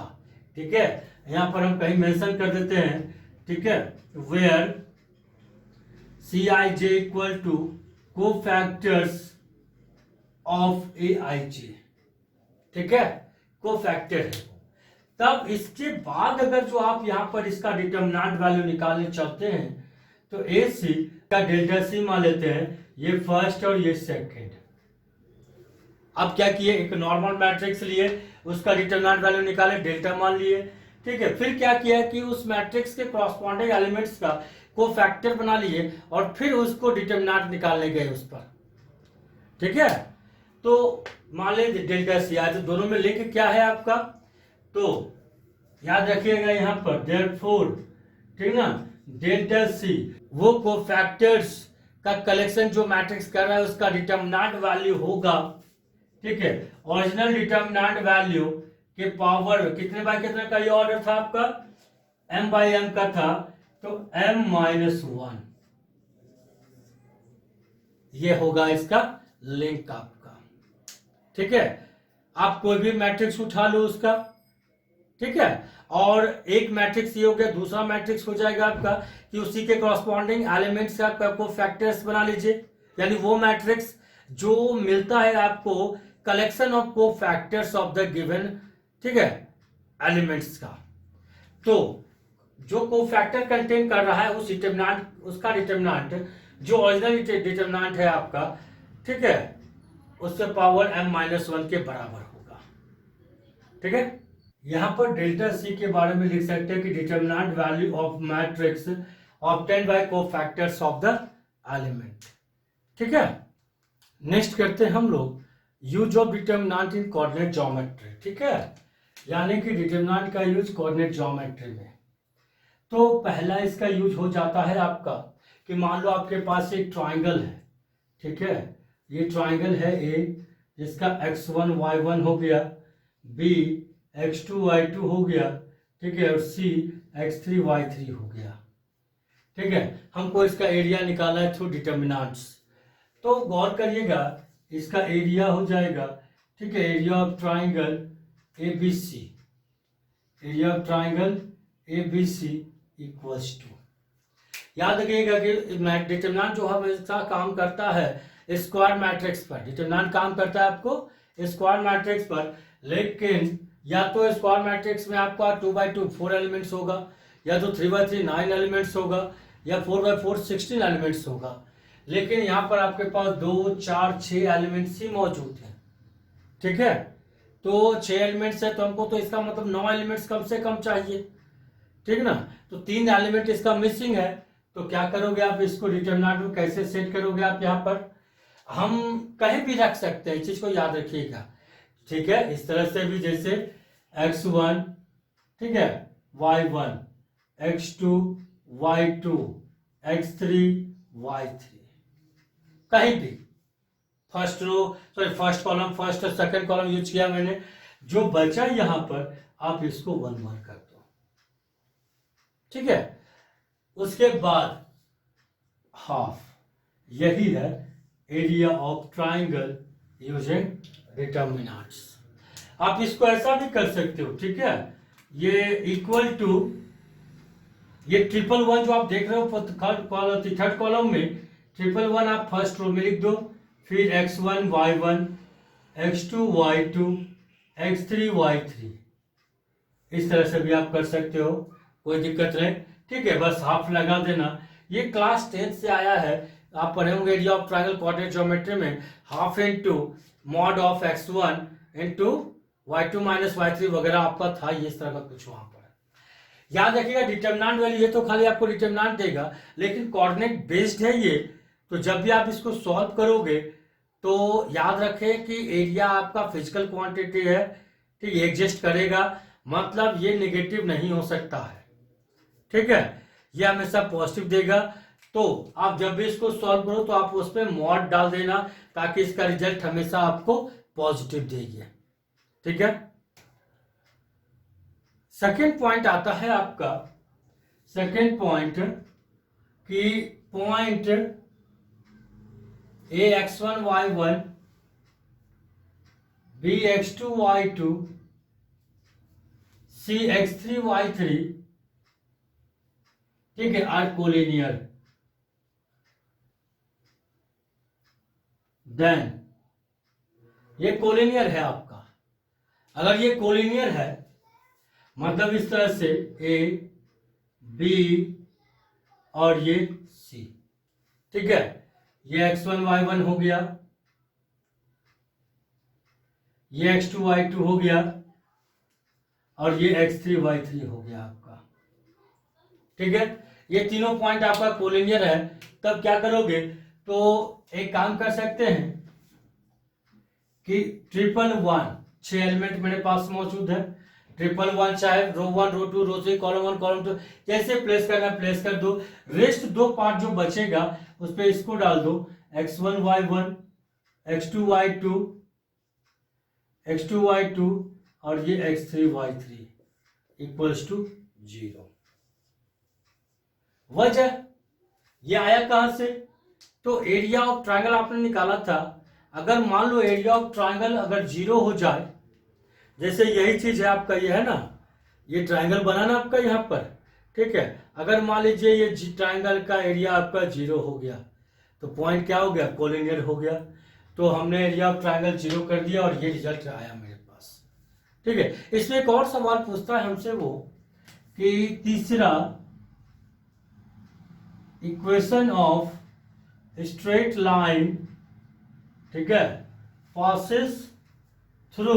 ठीक है। यहां पर हम कहीं मेंशन कर देते हैं, ठीक है, where CIJ equal to cofactors of AIJ, ठीक है, कोफैक्टर है। तब इसके बाद अगर जो आप यहां पर इसका डिटरमिनेंट वैल्यू निकालने चाहते हैं तो AC का डेल्टा C मान लेते हैं, ये फर्स्ट और ये सेकंड। अब क्या किए, एक नॉर्मल मैट्रिक्स लिए, उसका डिटरमिनेंट वैल्यू निकाले, डेल्टा मान लिए, ठीक है। फिर क्या किया कि उस मैट्रिक्स के कॉरस्पॉन्डिंग एलिमेंट्स का कोफैक्टर बना लिए और फिर उसको डिटरमिनेंट निकालने गए उस पर, ठीक है। तो मान लीजिए डेल्टा C आया, तो दोनों में लिंक क्या है आपका, तो याद रखिएगा यहां पर देयरफॉर, ठीक ना, डेल्टा C वो कोफैक्टर्स का कलेक्शन जो मैट्रिक्स कर रहा है उसका डिटरमिनेंट वैल्यू होगा, ठीक है। ओरिजिनल डिटरमिनेंट वैल्यू के पावर कितने बाय कितने का ये ऑर्डर था आपका, M/M का था, तो M-1 ये होगा इसका लिंक आपका, ठीक है। आप कोई भी मैट्रिक्स उठा लो उसका, ठीक है, और एक मैट्रिक्स ये हो गया, दूसरा मैट्रिक्स हो जाएगा आपका कि उसी के कॉरस्पॉन्डिंग एलिमेंट्स का कोफैक्टर्स बना लीजिए, यानी वो मैट्रिक्स जो मिलता है आपको collection of cofactors of the given, ठीक है, एलिमेंट्स का। तो जो कोफैक्टर कंटेन कर रहा है उस डिटरमिनेंट, उसका डिटरमिनेंट जो ओरिजिनल डिटरमिनेंट है आपका, ठीक है, उससे पावर M-1 के बराबर होगा, ठीक है। यहां पर डेल्टा C के बारे में लिख सकते हैं कि determinant value of matrix obtained by cofactors of the element, ठीक है। नेक्स्ट करते हैं हम लोग use of determinant in coordinate geometry, ठीक है, यानी कि डिटरमिनेंट का यूज कोऑर्डिनेट ज्योमेट्री में। तो पहला इसका यूज हो जाता है आपका कि मान लो आपके पास एक ट्राइंगल है, ठीक है, ये ट्राइंगल है A, जिसका x1 y1 हो गया, B x2 y2 हो गया, ठीक है, और C x3 y3 हो गया, ठीक है। हमको इसका एरिया निकालना है थ्रू डिटरमिनेंट्स। तो गौर करिएगा, इसका एरिया हो जाएगा, ठीक है, area of triangle ABC, area of triangle ABC equals to, याद रखिएगा कि डिटरमिनेंट जो हमेशा काम करता है स्क्वायर मैट्रिक्स पर, डिटरमिनेंट काम करता है आपको स्क्वायर मैट्रिक्स पर, लेकिन या तो स्क्वायर मैट्रिक्स में आपका 2 by 2 4 एलिमेंट्स होगा, या तो 3 by 3 9 एलिमेंट्स होगा, या 4/4 16 एलिमेंट्स होगा, लेकिन यहाँ पर आपके पास 2, 4, 6 एलिमेंट्स ही मौजूद हैं। ठीक है, तो 6 एलिमेंट्स है तो हमको तो इसका मतलब 9 एलिमेंट्स कम से कम चाहिए। ठीक ना, तो 3 एलिमेंट इसका मिसिंग है, तो क्या करोगे आप, इसको डिटरमिनेंट में कैसे सेट करोगे आप, यहाँ पर हम कहीं भी रख सकते हैं, इस चीज को याद रखिएगा। ठीक है, इस तरह से भी, जैसे x1, ठीक है, y1, x2, y2, x3, y3, कहीं भी first row sorry first column, first और सेकंड कॉलम यूज किया मैंने। जो बचा यहां पर आप इसको 1 1 कर दो। ठीक है, उसके बाद हाफ, यही है area of triangle using determinants. आप इसको ऐसा भी कर सकते हो। ठीक है, ये इक्वल टू, ये 1 जो आप देख रहे हो थर्ड कॉलम में 1 आप फर्स्ट रो में लिख दो, फिर x1 y1, x2 y2, x3 y3, इस तरह से भी आप कर सकते हो, कोई दिक्कत नहीं। ठीक है, बस हाफ लगा देना। ये क्लास 10 से आया है, आप पढ़े होंगे area of triangle quadrant geometry में, half into mod of x1 into y2 minus y3 वगैरह आपका था, ये इस तरह का कुछ वहां पर। याद रखिएगा डिटरमिनेंट वैल्यू, ये तो खाली आपको डिटरमिनेंट देगा, लेकिन कोऑर्डिनेट बेस्ड है ये, तो जब भी आप इसको सॉल्व करोगे तो याद रखें कि एरिया आपका फिजिकल क्वांटिटी है। ठीक, एग्जिस्ट करेगा, मतलब ये नेगेटिव नहीं हो सकता है। ठीक है, ये हमेशा पॉजिटिव देगा। तो आप जब भी इसको सॉल्व करो तो आप उस पर मॉड डाल देना, ताकि इसका रिजल्ट हमेशा आपको पॉजिटिव देगी। ठीक है, सेकेंड पॉइंट आता है आपका, सेकेंड पॉइंट कि point A x1 y1 b x2 y2 c x3 y3, ठीक है, आर कोलिनियर। देन ये कोलिनियर है आपका। अगर ये कोलिनियर है मतलब इस तरह से ए बी और ये सी। ठीक है, ये x1 y1 हो गया, ये x2 y2 हो गया, और ये x3 y3 हो गया आपका। ठीक है, ये तीनों पॉइंट आपका कोलिनियर है। तब क्या करोगे, तो एक काम कर सकते हैं कि 1 6 एलिमेंट मेरे पास मौजूद है, 1 चाहे रो 1 रो 2 रो 3 कॉलम 1 कॉलम 2 जैसे प्लेस करना प्लेस कर दो। रेस्ट दो पार्ट जो बचेगा उस पर इसको डाल दो, x1 y1, x2 y2, x2 y2 और ये x3 y3 इक्वल्स टू 0। वजह ये आया कहां से, तो एरिया ऑफ ट्रायंगल आपने निकाला था। अगर मान लो एरिया ऑफ ट्रायंगल अगर 0 हो जाए, जैसे यही चीज है आपका, ये है ना, ये ट्रायंगल बना ना आपका यहाँ पर। ठीक है, अगर मान लीजिए ये ट्रायंगल का एरिया आपका 0 हो गया तो पॉइंट क्या हो गया, कोलिनियर हो गया। तो हमने एरिया ऑफ ट्रायंगल 0 कर दिया और ये रिजल्ट आया मेरे पास। ठीक है, इसमें एक और सवाल पूछता है हमसे वो कि तीसरा इक्वेशन ऑफ स्ट्रेट लाइन, ठीक है, passes through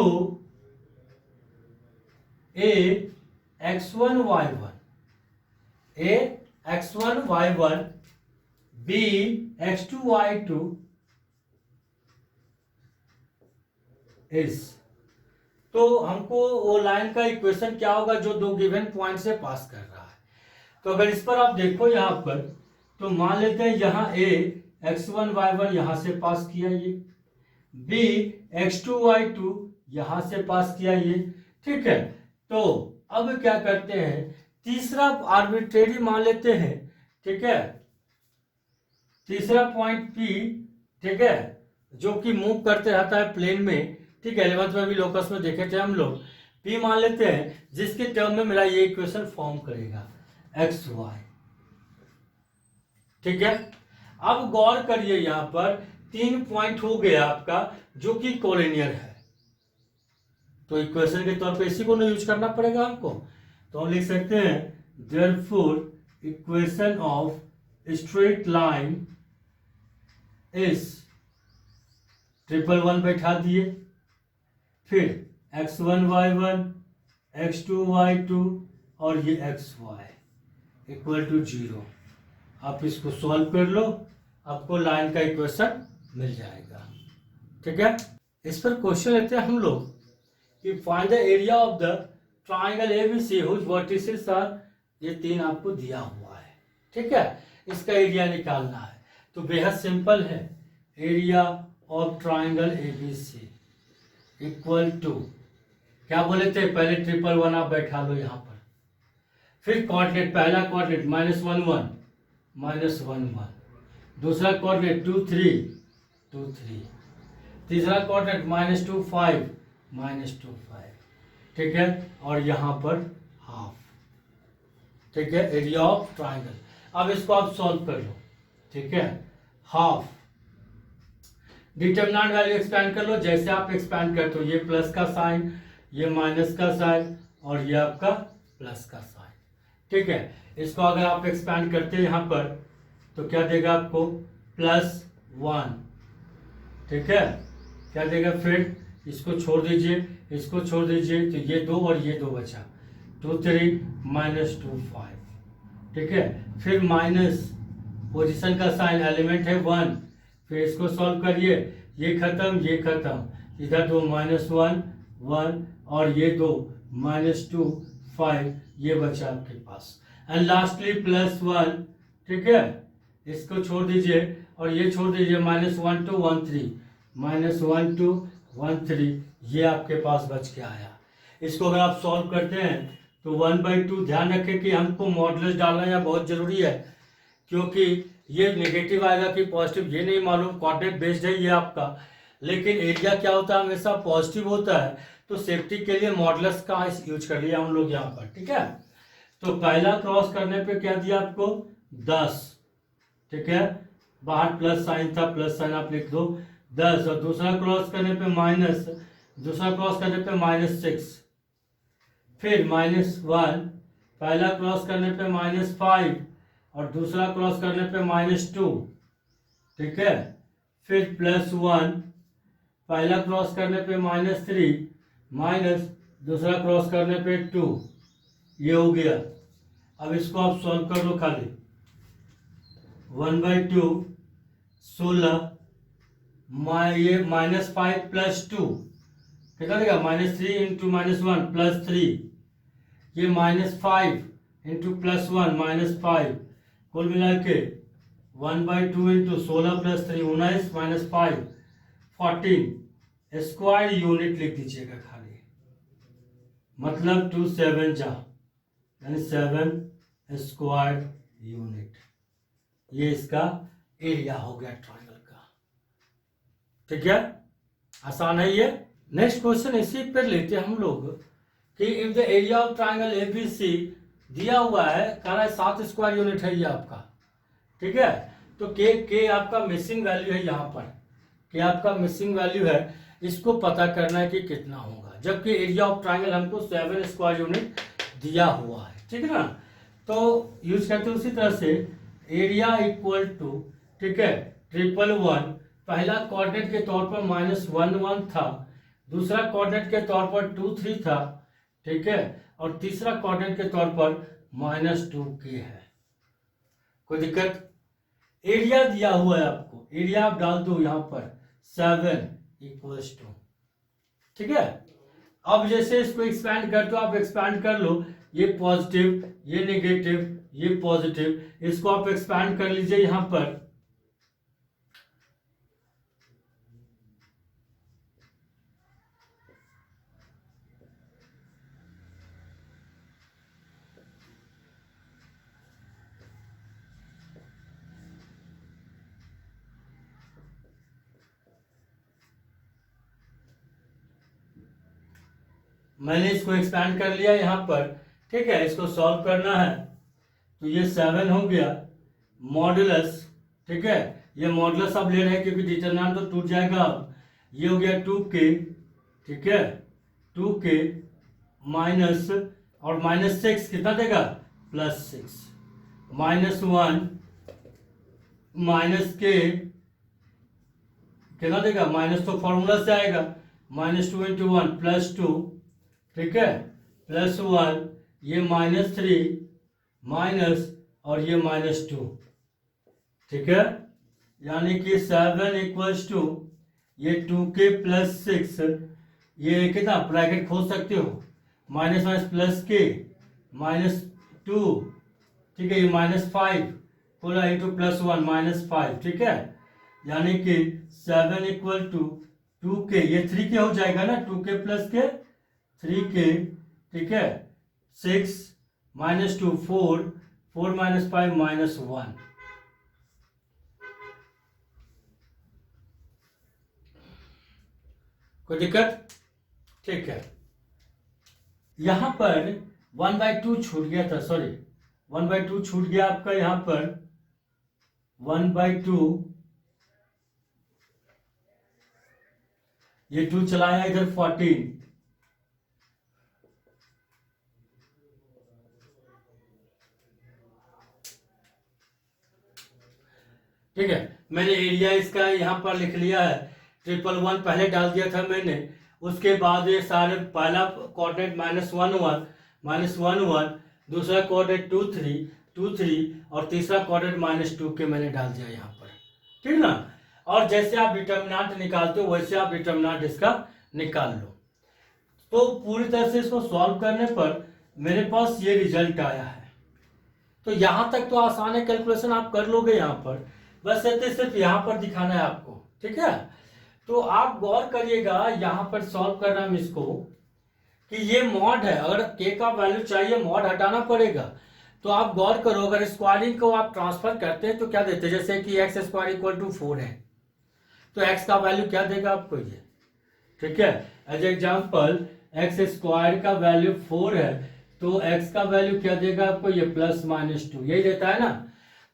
a x1 y1, a x1 y1 b x2 y2 is, तो हमको वो लाइन का इक्वेशन क्या होगा जो दो गिवन पॉइंट से पास कर रहा है। तो अगर इस पर आप देखो यहां पर, तो मान लेते हैं यहां a x1 y1 यहां से पास किया, ये b x2 y2 यहां से पास किया ये। ठीक है, तो अब क्या करते हैं, तीसरा आर्बिट्रेरी मान लेते हैं। ठीक है, तीसरा पॉइंट P, ठीक है, जो कि मूव करते रहता है प्लेन में। ठीक है, 11th में भी लोकस में देखे थे हम लोग। P मान लेते हैं, जिसके टर्म में मेरा ये इक्वेशन फॉर्म करेगा एक्स वाई। ठीक है, अब गौर करिए यहां पर 3 पॉइंट हो गया आपका जो कि कोलिनियर है, तो इक्वेशन के तौर पे इसी को यूज करना पड़ेगा हमको। तो हम लिख सकते हैं therefore equation of straight line is triple one बैठा दिए, फिर x1 y1 x2 y2 और ये xy इक्वल टू 0। आप इसको सॉल्व कर लो, आपको लाइन का इक्वेशन मिल जाएगा। ठीक है, इस पर क्वेश्चन लेते हैं हम लोग कि find the area of the triangle ABC whose vertices are, ये 3 आपको दिया हुआ है। ठीक है, इसका एरिया निकालना है, तो बेहद सिंपल है। Area of triangle ABC equal to, क्या बोले थे, पहले ट्रिपल वन आप बैठा लो यहाँ पर, फिर कोऑर्डिनेट, पहला कोऑर्डिनेट -1 1 -1 1, दूसरा कोऑर्डिनेट 2 3 2 3, तीसरा कोऑर्डिनेट -2 5 -2 5। ठीक है, और यहाँ पर हाफ। ठीक है, एरिया ऑफ ट्राइंगल। अब इसको आप सॉल्व कर लो। ठीक है, हाफ, डिटरमिनेंट वैल्यू एक्सपेंड कर लो, जैसे आप एक्सपेंड करते हो, ये प्लस का साइन, ये माइनस का साइन और ये आपका प्लस का साइन। ठीक है, इसको अगर आप एक्सपेंड करते हैं यहाँ पर तो क्या देगा आपको, +1। ठीक है, क्या देगा, फिर इसको छोड़ दीजिए, इसको छोड़ दीजिए, तो ये 2 और ये 2 बचा, 2 3 -2 5। ठीक है, फिर माइनस, पोजीशन का साइन, एलिमेंट है 1, फिर इसको सॉल्व करिए, ये खत्म ये खत्म, इधर 2 -1 1 और ये 2 -2 5, ये बचा आपके पास, एंड लास्टली +1। ठीक है, इसको छोड़ दीजिए और ये छोड़ दीजिए, -1 2 1 3, -1 2 1 3, ये आपके पास बच के आया। इसको अगर आप सॉल्व करते हैं तो 1/2, ध्यान रखें कि हमको मॉडुलस डालना यहाँ बहुत जरूरी है, क्योंकि ये नेगेटिव आएगा कि पॉजिटिव ये नहीं मालूम, कोऑर्डिनेट बेस्ड है ये आपका, लेकिन एरिया क्या होता है, हमेशा पॉजिटिव होता है, तो सेफ्टी के लिए मॉडुलस का यूज कर लिया हम लोग यहाँ पर। ठीक है, तो पहला क्रॉस करने पे क्या दिया आपको, 10। ठीक है, बाहर प्लस साइन था, प्लस साइन आप लिख दो 10, और दूसरा क्रॉस करने पे माइनस, दूसरा क्रॉस करने पे -6, फिर -1, पहला क्रॉस करने पे -5 और दूसरा क्रॉस करने पे -2। ठीक है, फिर +1, पहला क्रॉस करने पे -3 माइनस, दूसरा क्रॉस करने पे 2, ये हो गया। अब इसको आप सॉल्व कर लो, खाली 1/2 16, ये -5 + 2 कितना देगा, -3 × -1 +3, ये -5 × +1 -5, कुल मिला के 1/2 × 16 + 3 19 -5 14 स्क्वायर यूनिट लिख दीजिएगा खाली, मतलब 2 7 जा, यानी 7 स्क्वायर यूनिट। ये इसका एरिया हो गया ट्रायंगल का। ठीक है, आसान है ये। नेक्स्ट क्वेश्चन इसी पर लेते हैं हम लोग कि if the area of triangle ABC दिया हुआ है, कह रहा है 7 स्क्वायर यूनिट है ये आपका। ठीक है, तो के आपका मिसिंग वैल्यू है यहाँ पर, के आपका मिसिंग वैल्यू है, इसको पता करना है कि कितना होगा, जबकि एरिया ऑफ ट्रायंगल हमको 7 स्क्वायर यूनिट दिया हुआ है। ठीक है ना, तो यूज करते हैं उसी तरह से, एरिया इक्वल टू, ठीक है, 111, पहला कोऑर्डिनेट के तौर पर -1 1 था, दूसरा कोऑर्डिनेट के तौर पर 2 3 था। ठीक है, और तीसरा कोऑर्डिनेट के तौर पर -2 के है। कोई दिक्कत? एरिया दिया हुआ है आपको, एरिया आप डाल दो यहाँ पर 7 = 2। ठीक है, अब जैसे इसको एक्सपैंड कर दो, आप एक्सपैंड कर लो, ये पॉजिटिव, ये नेगेटिव, ये पॉजिटिव, इसको आप एक्सपैंड कर लीजिए यहाँ पर। मैंने इसको एक्सपैंड कर लिया यहाँ पर। ठीक है, इसको सॉल्व करना है, तो ये 7 हो गया मॉडुलस। ठीक है, ये मॉडुलस अब ले रहे हैं क्योंकि डिटरमिनेंट तो टूट जाएगा। अब ये हो गया 2k। ठीक है, 2k माइनस, और -6 कितना देगा, +6, -1 माइनस के कितना देगा, माइनस तो फॉर्मूला से आएगा, -2 × 1 +2, ठीक है, +1, ये -3 माइनस और ये -2, ठीक है, यानी कि 7 = ये 2k + 6, ये कितना ब्रैकेट खोल सकते हो, माइनस प्लस के -2, ठीक है, ये -5 पूरा इंटू +1 -5, ठीक है, यानी कि 7 = 2k, ये 3k हो जाएगा ना, 2k + के 3k, ठीक है, 6 -2 4 4 - 5 -1, कोई दिक्कत, ठीक है। यहां पर 1/2 छूट गया था, सॉरी 1/2 छूट गया आपका, यहां पर 1/2, ये 2 चलाया इधर 14, ठीक है, मैंने एरिया इसका यहां पर लिख लिया है, 111 पहले डाल दिया था मैंने, उसके बाद ये सारे पहला कोऑर्डिनेट -1 1 दूसरा कोऑर्डिनेट 2 3 और तीसरा कोऑर्डिनेट -2 के मैंने डाल दिया यहाँ पर, ठीक ना। और जैसे आप डिटर्मिनेंट निकालते हो वैसे आप डिटर्मिनेंट इसका निकाल लो। तो पूरी तरह से इसको सॉल्व करने पर मेरे पास ये रिजल्ट आया है। तो यहां तक तो आसान है, कैलकुलेशन आप कर लोगे यहाँ पर, बस सिर्फ यहाँ पर दिखाना है आपको, ठीक है। तो आप गौर करिएगा यहां पर सॉल्व करना में इसको, कि ये मॉड है, अगर k का वैल्यू चाहिए मॉड हटाना पड़ेगा। तो आप गौर करो, अगर स्क्वायरिंग को आप ट्रांसफर करते हैं तो क्या देते हैं, जैसे कि x² = 4 है, तो x का वैल्यू क्या देगा आपको ये, ठीक है, एज एग्जाम्पल x² का वैल्यू 4 है, तो x का वैल्यू क्या देगा आपको, ये +-2 यही देता है ना।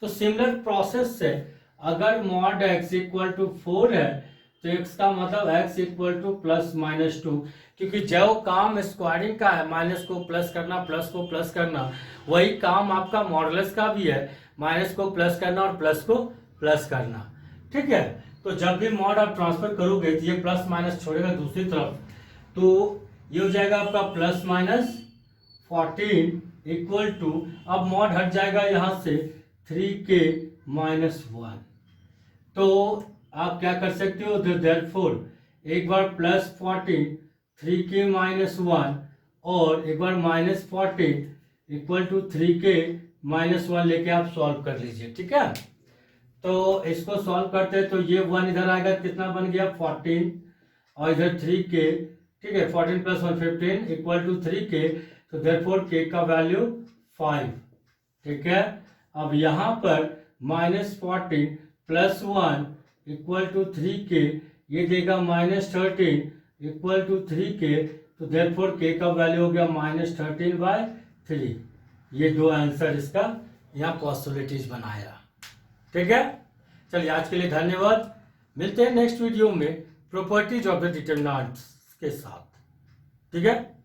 तो सिमिलर प्रोसेस से अगर मॉड x = 4 है तो x का मतलब x = +-2, क्योंकि जो काम स्क्वायरिंग का है, माइनस को प्लस करना, प्लस को प्लस करना, वही काम आपका मॉडुलस का भी है, माइनस को प्लस करना और प्लस को प्लस करना, ठीक है। तो जब भी मॉड आप ट्रांसफर करोगे तो ये प्लस माइनस छोड़ेगा दूसरी तरफ, तो ये हो जाएगा आपका +-14 = अब मॉड हट जाएगा यहां से 3k - 1, तो आप क्या कर सकते हो, देयरफॉर एक बार +14 3k - 1 और एक बार -14 = 3k - 1 लेके आप सॉल्व कर लीजिए, ठीक है। तो इसको सॉल्व करते हैं तो ये 1 इधर आएगा, कितना बन गया 14 और इधर 3k, ठीक है, 14 + 1 15 = 3k, तो देयरफॉर k का वैल्यू 5, ठीक है। अब यहाँ पर -14 + 1 = 3k, ये देगा -13 = 3k, तो देयरफॉर k का वैल्यू हो गया -13/3। ये दो आंसर इसका यहाँ पॉसिबिलिटीज बनाया, ठीक है। चलिए आज के लिए धन्यवाद, मिलते हैं नेक्स्ट वीडियो में प्रॉपर्टीज ऑफ द डिटरमिनेंट्स के साथ, ठीक है।